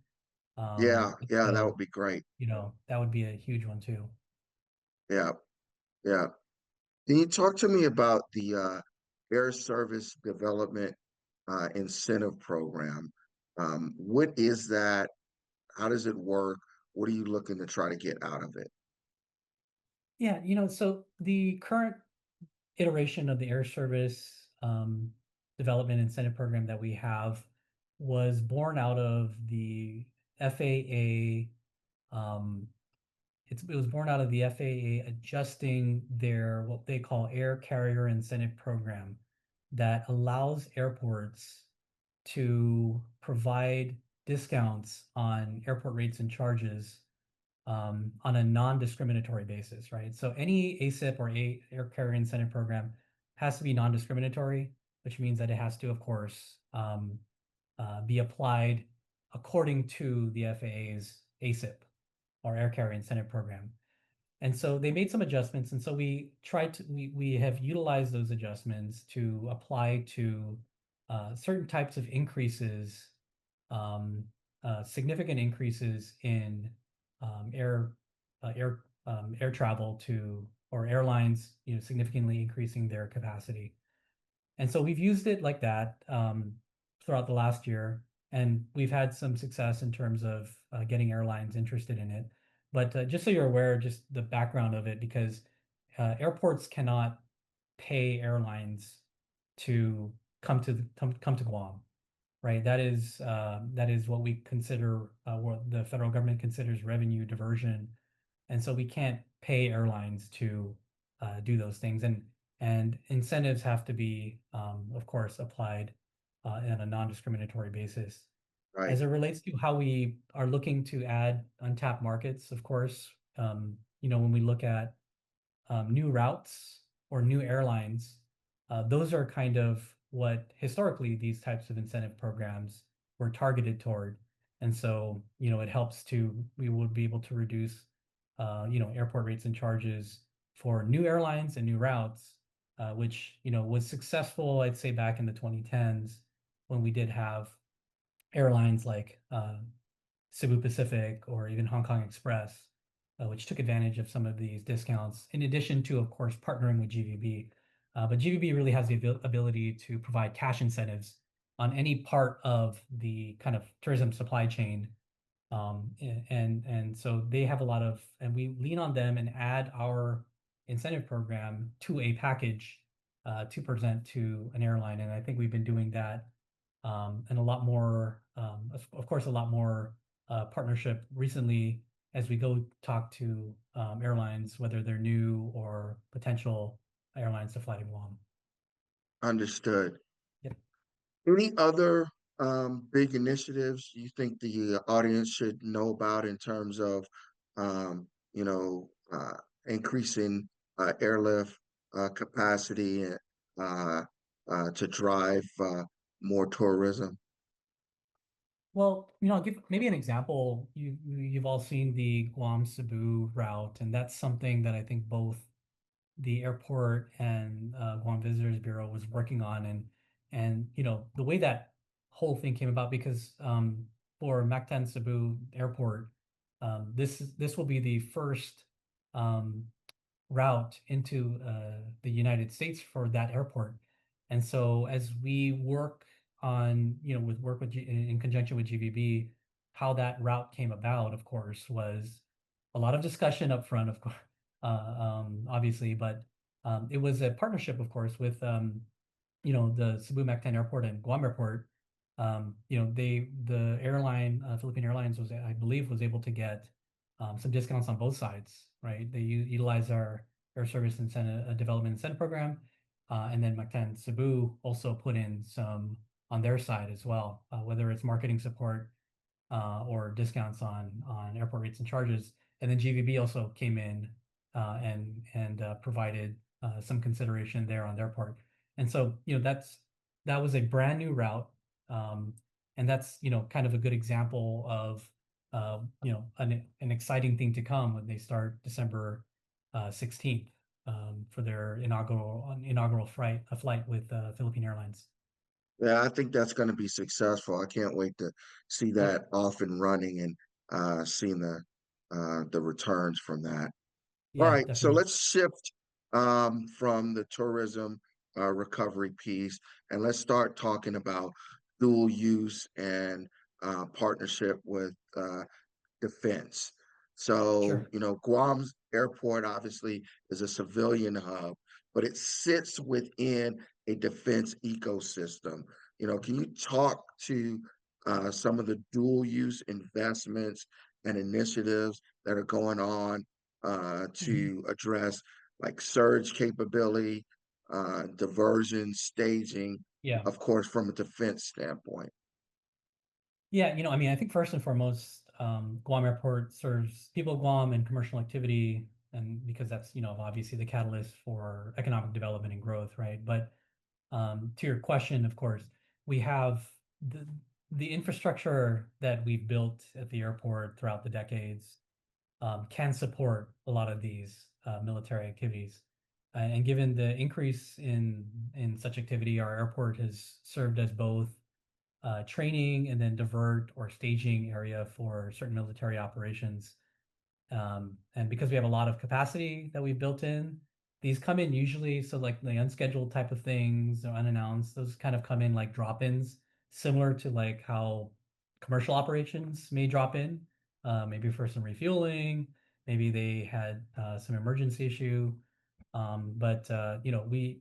yeah, And yeah, that would so, be great. that would be a huge one too. Yeah, yeah. Can you talk to me about the Air Service Development Incentive Program? What is that? How does it work? What are you looking to try to get out of it? Yeah, so the current iteration of the air service development incentive program that we have was born out of the FAA. It was born out of the FAA adjusting their what they call air carrier incentive program that allows airports to provide discounts on airport rates and charges on a non-discriminatory basis, right? So any ASIP or air carrier incentive program has to be non-discriminatory, which means that it has to, of course, be applied according to the FAA's ASIP or air carrier incentive program. And so they made some adjustments, and so we have utilized those adjustments to apply to certain types of increases, significant increases in air travel to or airlines, significantly increasing their capacity. And so we've used it like that throughout the last year, and we've had some success in terms of getting airlines interested in it. But just so you're aware, just the background of it, because airports cannot pay airlines to come to Guam, right? That is what we consider what the federal government considers revenue diversion, and so we can't pay airlines to do those things, and incentives have to be, of course, applied on a non-discriminatory basis. Right. As it relates to how we are looking to add untapped markets, of course, when we look at new routes or new airlines, those are kind of what historically these types of incentive programs were targeted toward. And so, we would be able to reduce, airport rates and charges for new airlines and new routes, which, was successful, I'd say, back in the 2010s when we did have airlines like Cebu Pacific or even Hong Kong Express, which took advantage of some of these discounts, in addition to, of course, partnering with GVB. But GVB really has the ability to provide cash incentives on any part of the kind of tourism supply chain. And so they have a lot of, and we lean on them and add our incentive program to a package to present to an airline. And I think we've been doing that and a lot more, of course, a lot more partnership recently as we go talk to airlines, whether they're new or potential airlines to fly to Guam. Understood. Yep. Any other big initiatives you think the audience should know about in terms of, increasing airlift capacity uh, to drive more tourism? Well, I'll give maybe an example. You've all seen the Guam Cebu route, and that's something that I think both the airport and Guam Visitors Bureau was working on, and the way that whole thing came about because for Mactan Cebu Airport, this will be the first um, route into the United States for that airport. And so as we work on, with in conjunction with GVB, how that route came about, of course, was a lot of discussion up front, of course, obviously, but it was a partnership, of course, with the Cebu Mactan Airport and Guam Airport. The airline, Philippine Airlines was, I believe, was able to get some discounts on both sides, right? They utilize our air service incentive development incentive program, And then Mactan Cebu also put in some on their side as well, whether it's marketing support or discounts on airport rates and charges. And then GVB also came in and provided some consideration there on their part. And so, that was a brand new route. Um, and that's, kind of a good example of, an exciting thing to come when they start December 16th for their inaugural flight with Philippine Airlines. Yeah, I think that's going to be successful. I can't wait to see Yep. that off and running and seeing the returns from that. All Yeah, right, so definitely. let's shift from the tourism recovery piece and let's start talking about dual use and partnership with defense. So, Sure. Guam's airport obviously is a civilian hub, but it sits within a defense ecosystem. Can you talk to some of the dual use investments and initiatives that are going on Mhm. to address like surge capability, diversion, staging, Yeah. of course, from a defense standpoint? Yeah, I mean, I think first and foremost, Guam Airport serves people of Guam and commercial activity, and because that's, obviously the catalyst for economic development and growth, right? But to your question, of course, we have the infrastructure that we've built at the airport throughout the decades can support a lot of these military activities. And given the increase in such activity, our airport has served as both training and then divert or staging area for certain military operations. And because we have a lot of capacity that we've built in, these come in usually, so like the unscheduled type of things or unannounced, those kind of come in like drop-ins, similar to like how commercial operations may drop in, maybe for some refueling, maybe they had some emergency issue. But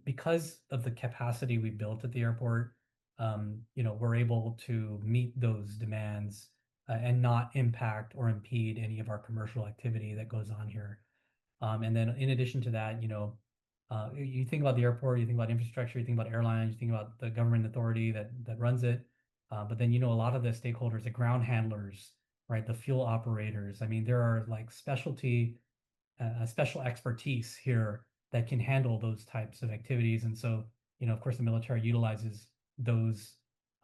because of the capacity we built at the airport, we're able to meet those demands and not impact or impede any of our commercial activity that goes on here. And then in addition to that, you think about the airport, you think about infrastructure, you think about airlines, you think about the government authority that runs it. But then, a lot of the stakeholders, the ground handlers, right, the fuel operators. I mean, there are like special expertise here that can handle those types of activities. And so, of course, the military utilizes those,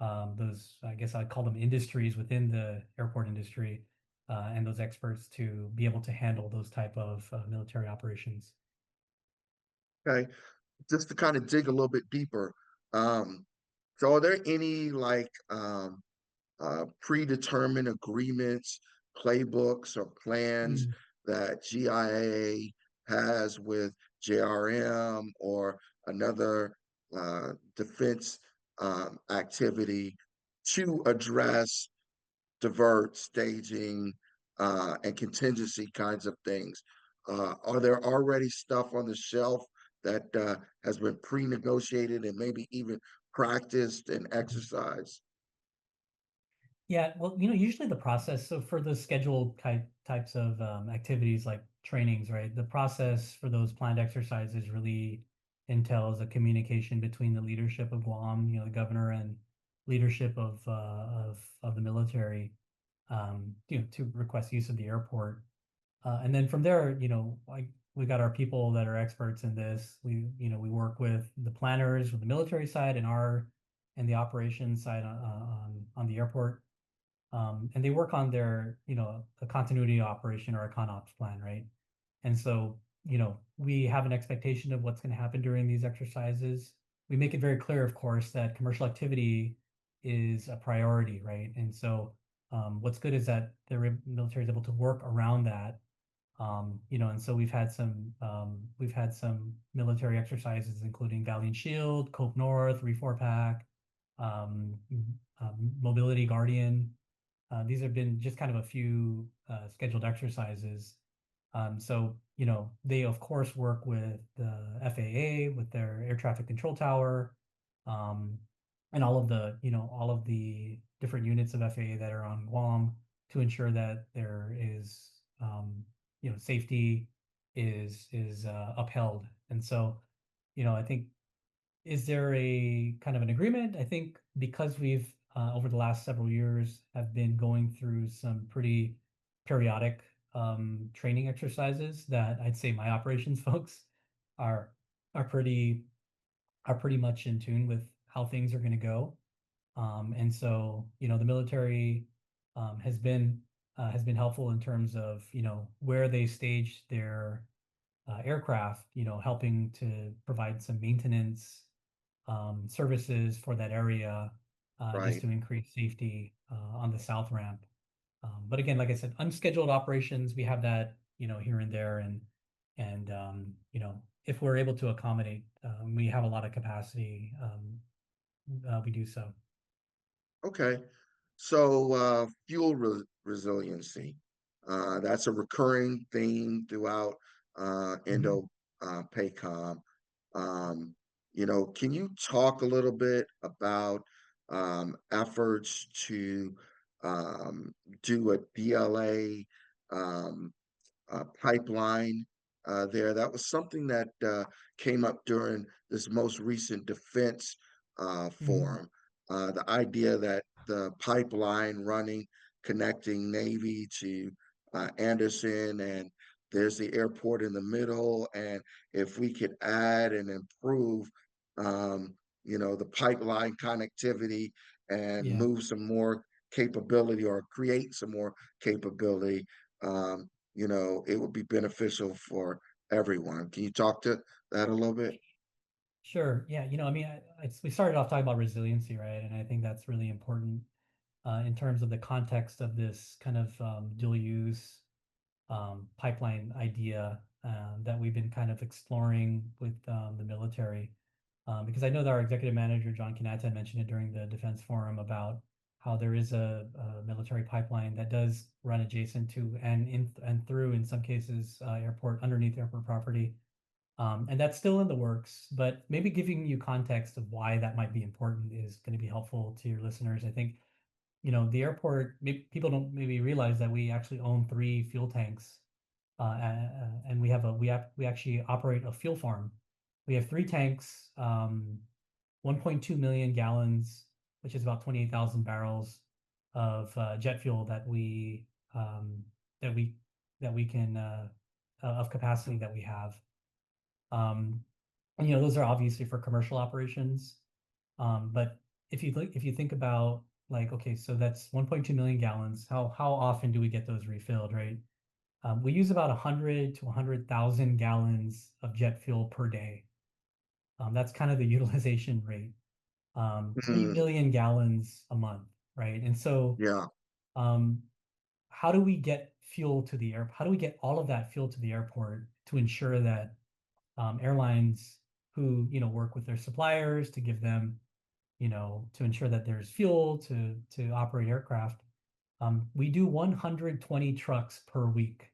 I guess I'd call them industries within the airport industry, and those experts to be able to handle those type of military operations. Okay, just to kind of dig a little bit deeper. Um, so are there any like predetermined agreements, playbooks, or plans Mm. that GIA has with JRM or another defense activity to address divert, staging, and contingency kinds of things? Are there already stuff on the shelf that has been pre-negotiated and maybe even practiced and exercised? Yeah, well, usually the process, so for the scheduled types of activities like trainings, right? The process for those planned exercises really entails a communication between the leadership of Guam, the governor and leadership of the military, to request use of the airport. And then from there, like we got our people that are experts in this. We work with the planners with the military side and the operations side on the airport. And they work on their, a continuity operation or a ConOps plan, right? And so, we have an expectation of what's going to happen during these exercises. We make it very clear, of course, that commercial activity is a priority, right? And so, what's good is that the military is able to work around that. And so we've had some military exercises, including Valiant Shield, Cope North, Reef Pack, um, Mobility Guardian. These have been just kind of a few scheduled exercises. So, they of course work with the FAA with their air traffic control tower, um, and all of the different units of FAA that are on Guam to ensure that there is, safety is upheld. And so, I think is there a kind of an agreement? I think because we've over the last several years have been going through some pretty periodic training exercises that I'd say my operations folks are are pretty are pretty much in tune with how things are going to go. And so, the military has been helpful in terms of, where they stage their aircraft, helping to provide some maintenance services for that area, just Right. to increase safety on the south ramp. But again, like I said, unscheduled operations, we have that, here and there, and if we're able to accommodate, we have a lot of capacity. We do so. Okay. So fuel resiliency, that's a recurring theme throughout Mhm. Indo PACOM. Can you talk a little bit about efforts to um, do a DLA um, pipeline there? That was something that came up during this most recent defense Mhm. forum. The idea that the pipeline running, connecting Navy to Anderson, and there's the airport in the middle. And if we could add and improve, the pipeline connectivity and Yeah. move some more capability or create some more capability, it would be beneficial for everyone. Can you talk to that a little bit? Sure. Yeah. I mean, we started off talking about resiliency, right? And I think that's really important in terms of the context of this kind of dual use pipeline idea that we've been kind of exploring with the military. Because I know that our executive manager, John Kanata, mentioned it during the defense forum about how there is a military pipeline that does run adjacent to and in and through, in some cases, airport underneath airport property. And that's still in the works, but maybe giving you context of why that might be important is going to be helpful to your listeners. I think, the airport, people don't maybe realize that we actually own three fuel tanks, and we actually operate a fuel farm. We have three tanks, 1.2 million gallons, which is about 28,000 barrels of jet fuel um, that we that we can of capacity that we have. Um, and those are obviously for commercial operations. But if you think about like, okay, so that's 1.2 million gallons. How often do we get those refilled, right? We use about 100 to 100,000 gallons of jet fuel per day. That's kind of the utilization rate. 3 Mm, million gallons a month, right? And so, yeah, um, how do we get fuel to the airport? How do we get all of that fuel to the airport to ensure that airlines who work with their suppliers to give them to ensure that there's fuel to operate aircraft. We do 120 trucks per week,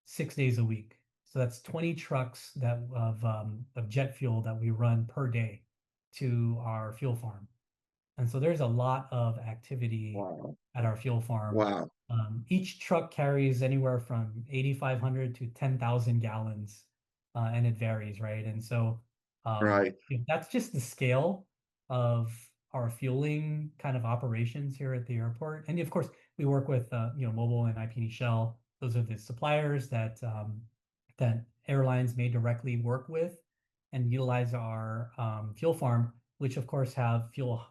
6 days a week. So that's 20 trucks of jet fuel that we run per day to our fuel farm. And so there's a lot of activity wow, at our fuel farm. wow, Each truck carries anywhere from 8,500 to 10,000 gallons, and it varies, right? And so right, that's just the scale of our fueling kind of operations here at the airport. And of course, we work with Mobile and IP Shell. Those are the suppliers that airlines may directly work with and utilize our fuel farm, which of course have fuel,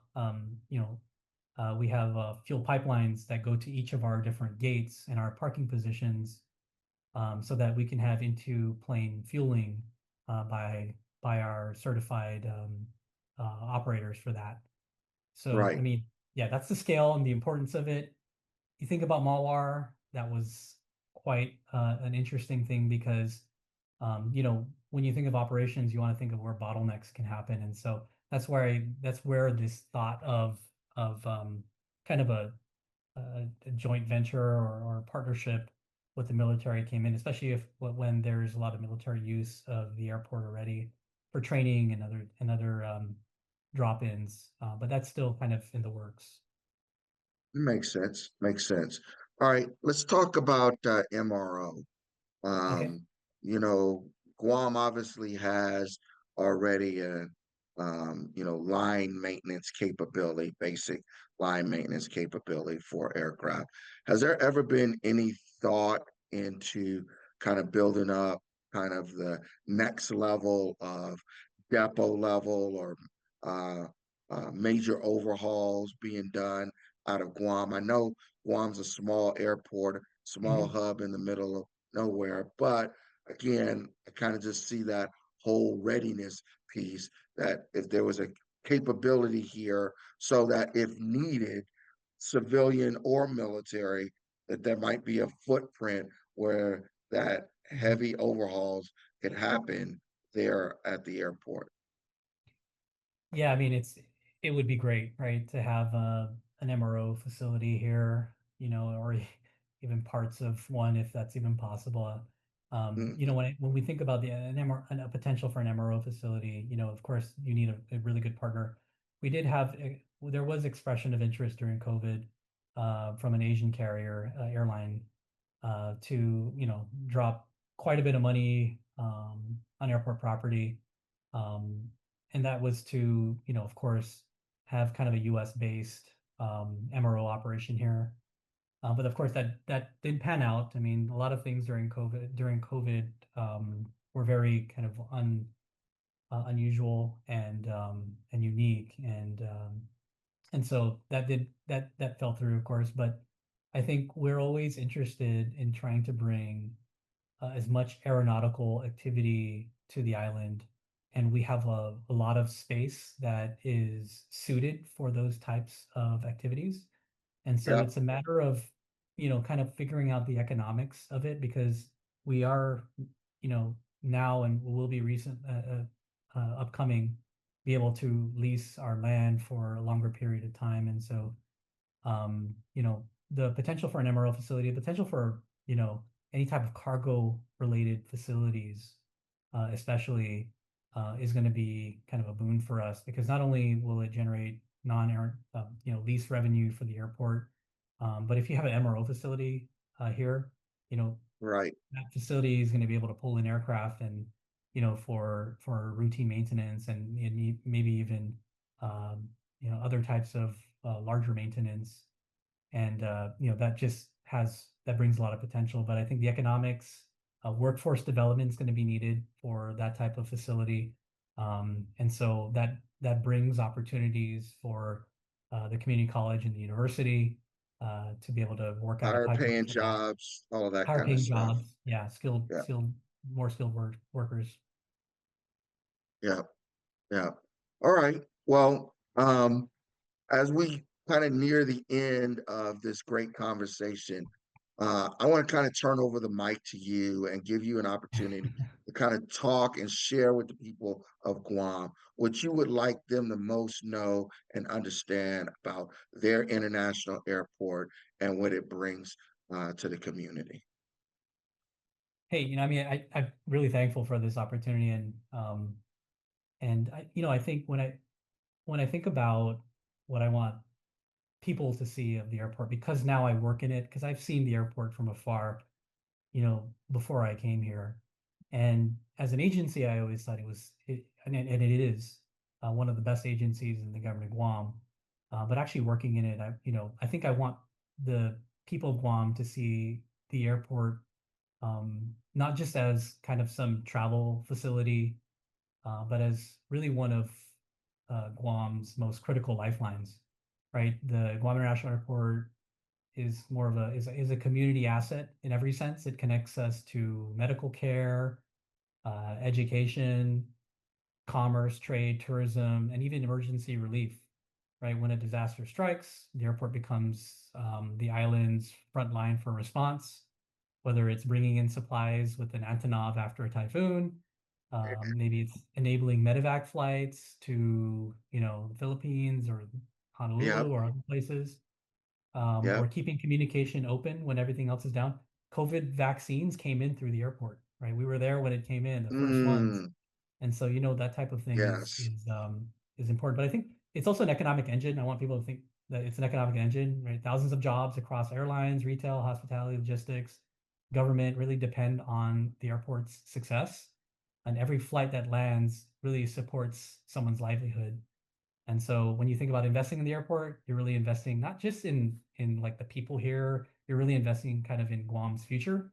we have fuel pipelines that go to each of our different gates and our parking positions, so that we can have into plane fueling by our certified operators for that. So, I right. mean, yeah, that's the scale and the importance of it. You think about Mawar, that was quite an interesting thing because, when you think of operations, you want to think of where bottlenecks can happen, and so that's where this thought of kind of a joint venture or partnership with the military came in, especially if when there's a lot of military use of the airport already for training and other drop-ins. But that's still kind of in the works. Makes sense. Makes sense. All right, let's talk about MRO. Okay. Um, you know, Guam obviously has already line maintenance capability, basic line maintenance capability for aircraft. Has there ever been any thought into kind of building up kind of the next level of depot level or uh, major overhauls being done out of Guam? I know Guam's a small airport, small Mhm. hub in the middle of nowhere, but again, I kind of just see that whole readiness piece that if there was a capability here so that if needed, civilian or military, that there might be a footprint where that Mhm. heavy overhauls could happen there at the airport. Yeah, I mean, it would be great, right, to have an MRO facility here, or even parts of one if that's even possible. Mhm. When we think about a potential for an MRO facility, of course, you need a really good partner. There was expression of interest during COVID from an Asian carrier airline to drop quite a bit of money on airport property. Um, and that was to, of course, have kind of a US based MRO operation here. But of course, that didn't pan out. I mean, a lot of things during COVID were very kind of unusual and unique, and so that fell through, of course. But I think we're always interested in trying to bring as much aeronautical activity to the island. And we have a lot of space that is suited for those types of activities. And so Yeah, it's a matter of, kind of figuring out the economics of it because we are, now and will be upcoming, be able to lease our land for a longer period of time. And so the potential for an MRO facility, the potential for, any type of cargo related facilities, especially, is going to be kind of a boon for us because not only will it generate non-air, lease revenue for the airport, but if you have an MRO facility here, you know, right. that facility is going to be able to pull in aircraft and, for routine maintenance and maybe even, other types of larger maintenance and that brings a lot of potential. But I think the economics, workforce development is going to be needed for that type of facility, and so that brings opportunities for the community college and the university to be able to work out a Higher pipeline paying for that. jobs, all of that Higher kind of paying stuff. jobs, yeah, Yeah, more skilled workers. yeah, yeah. All right. Well, as we kind of near the end of this great conversation, I want to kind of turn over the mic to you and give you an opportunity to kind of talk and share with the people of Guam what you would like them to most know and understand about their international airport and what it brings to the community. Hey, I mean, I'm really thankful for this opportunity, and I think when I think about what I want people to see of the airport, because now I work in it, because I've seen the airport from afar, before I came here. And as an agency, I always thought and it is one of the best agencies in the government of Guam. But actually working in it, I think I want the people of Guam to see the airport not just as kind of some travel facility, but as really one of Guam's most critical lifelines, right? The Guam International Airport is more of is a community asset in every sense. It connects us to medical care, education, commerce, trade, tourism, and even emergency relief. Right, when a disaster strikes, the airport becomes the island's front line for response, whether it's bringing in supplies with an Antonov after a typhoon, maybe it's enabling medevac flights to, the Philippines or Honolulu Yep, or other places, or yep. keeping communication open when everything else is down. COVID vaccines came in through the airport, right? We were there when it came in, the first ones. Mm, And so, that type of thing yes. is important. But I think it's also an economic engine. I want people to think that it's an economic engine, right? Thousands of jobs across airlines, retail, hospitality, logistics, government really depend on the airport's success. and every flight that lands really supports someone's livelihood. And so when you think about investing in the airport, you're really investing not just in like the people here, you're really investing kind of in Guam's future,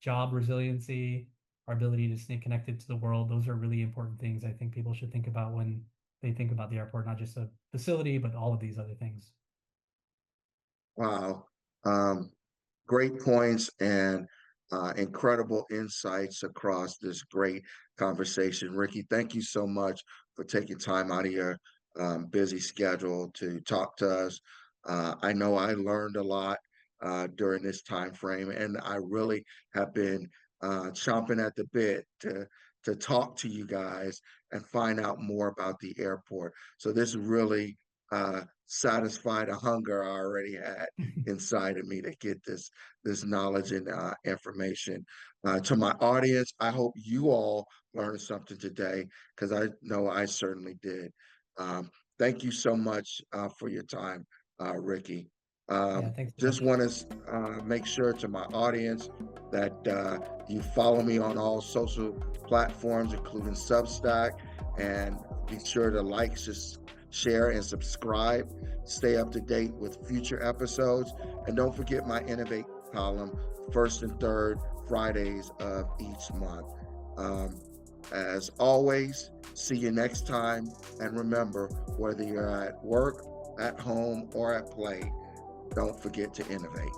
job resiliency, our ability to stay connected to the world. Those are really important things I think people should think about when they think about the airport, not just a facility, but all of these other things. Wow. Um, Great points and incredible insights across this great conversation. Ricky, thank you so much for taking time out of your busy schedule to talk to us. I know I learned a lot during this time frame, and I really have been chomping at the bit to talk to you guys and find out more about the airport. So this really satisfied a hunger I already had inside of me to get this knowledge and information. To my audience, I hope you all learned something today because I know I certainly did. Um, Thank you so much for your time, Ricky. Yeah, thanks so Just much. want to make sure to my audience that you follow me on all social platforms, including Substack, and be sure to like, share, and subscribe. Stay up to date with future episodes. And don't forget my Innovate column, first and third Fridays of each month. Um, as always, see you next time. And remember, whether you're at work, at home, or at play, don't forget to innovate.